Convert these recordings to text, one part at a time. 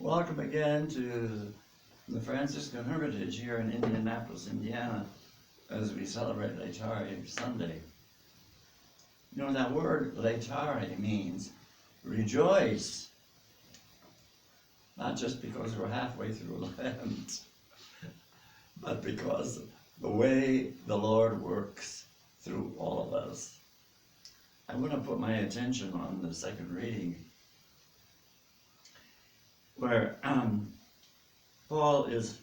Welcome again to the Franciscan Hermitage here in Indianapolis, Indiana, as we celebrate Laetare Sunday. You know, that word Laetare means rejoice, not just because we're halfway through Lent, but because the way the Lord works through all of us. I want to put my attention on the second reading, where Paul is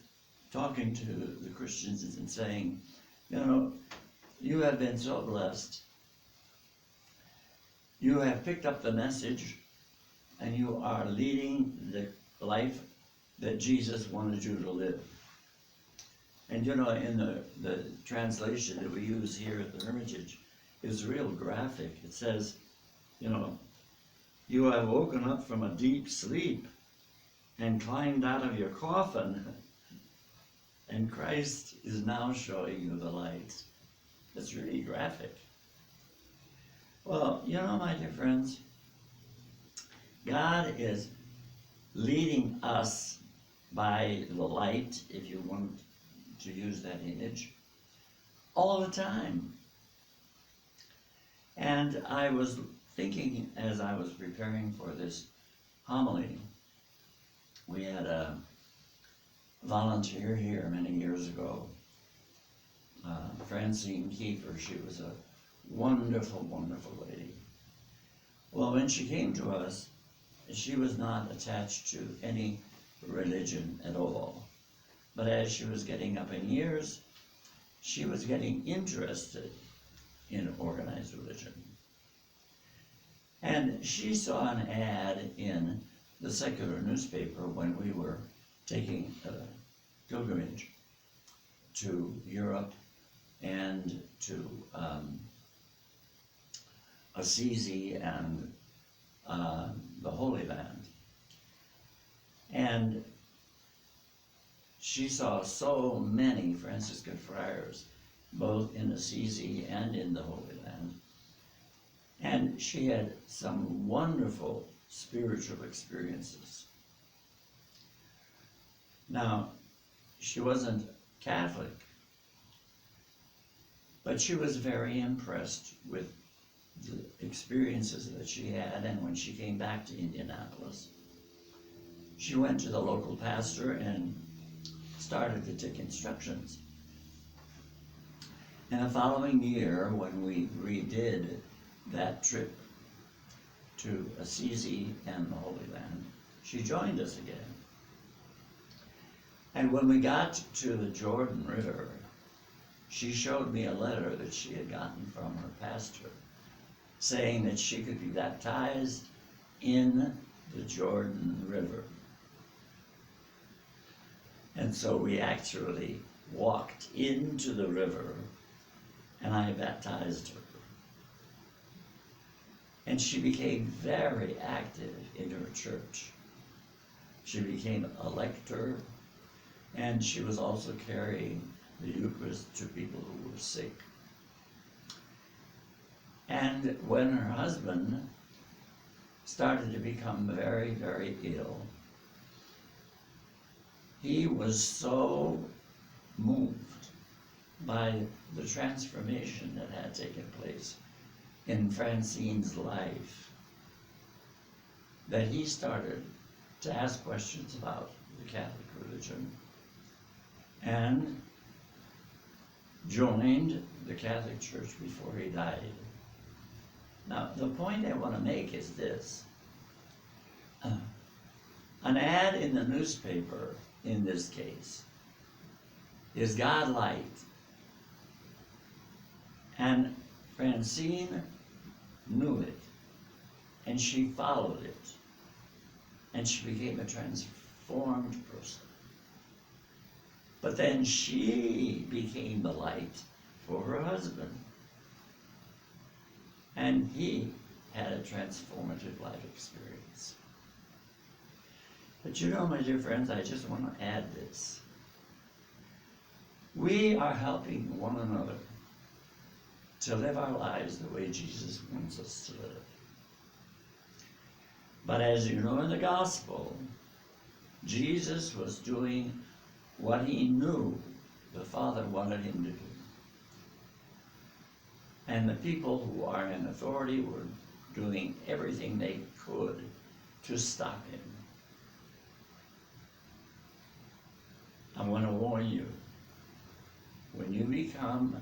talking to the Christians and saying, you know, you have been so blessed. You have picked up the message and you are leading the life that Jesus wanted you to live. And you know, in the translation that we use here at the Hermitage is real graphic. It says, you know, you have woken up from a deep sleep and climbed out of your coffin, and Christ is now showing you the light. It's really graphic. Well, you know, my dear friends, God is leading us by the light, if you want to use that image, all the time. And I was thinking as I was preparing for this homily, we had a volunteer here many years ago, Francine Kiefer. She was a wonderful, wonderful lady. Well, when she came to us, she was not attached to any religion at all. But as she was getting up in years, she was getting interested in organized religion. And she saw an ad in the secular newspaper when we were taking a pilgrimage to Europe and to Assisi and the Holy Land. And she saw so many Franciscan friars, both in Assisi and in the Holy Land. And she had some wonderful spiritual experiences. Now, she wasn't Catholic, but she was very impressed with the experiences that she had, and when she came back to Indianapolis, she went to the local pastor and started to take instructions. And the following year, when we redid that trip to Assisi and the Holy Land, she joined us again. And when we got to the Jordan River, she showed me a letter that she had gotten from her pastor saying that she could be baptized in the Jordan River. And so we actually walked into the river and I baptized her. And she became very active in her church. She became a lector, and she was also carrying the Eucharist to people who were sick. And when her husband started to become very, very ill, he was so moved by the transformation that had taken place in Francine's life that he started to ask questions about the Catholic religion and joined the Catholic Church before he died. Now, the point I want to make is this. An ad in the newspaper, in this case, is God light. And Francine knew it, and she followed it, and she became a transformed person. But then she became the light for her husband, and he had a transformative life experience. But you know, my dear friends, I just want to add this. We are helping one another to live our lives the way Jesus wants us to live. But as you know in the gospel, Jesus was doing what he knew the Father wanted him to do. And the people who are in authority were doing everything they could to stop him. I want to warn you, when you become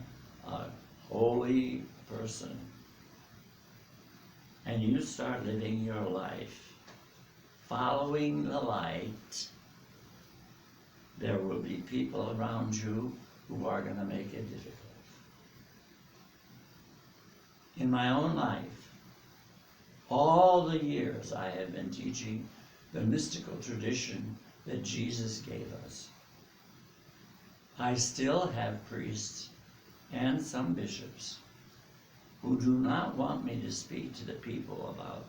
a holy person and you start living your life following the light, there will be people around you who are going to make it difficult. In my own life, all the years I have been teaching the mystical tradition that Jesus gave us, I still have priests and some bishops who do not want me to speak to the people about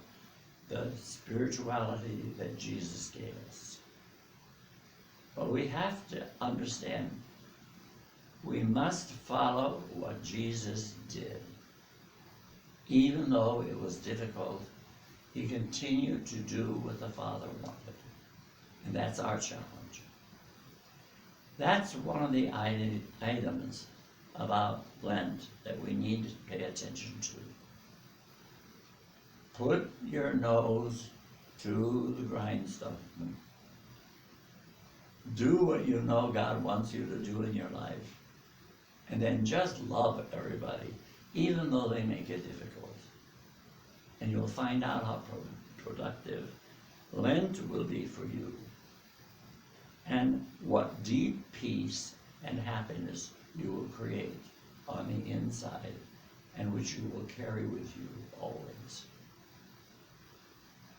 the spirituality that Jesus gave us. But we have to understand, we must follow what Jesus did. Even though it was difficult, he continued to do what the Father wanted. And that's our challenge. That's one of the items about Lent that we need to pay attention to. Put your nose to the grindstone. Do what you know God wants you to do in your life. And then just love everybody, even though they make it difficult. And you'll find out how productive Lent will be for you. And what deep peace and happiness you will create on the inside, and which you will carry with you always.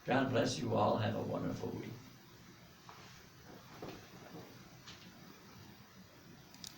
God bless you all. Have a wonderful week.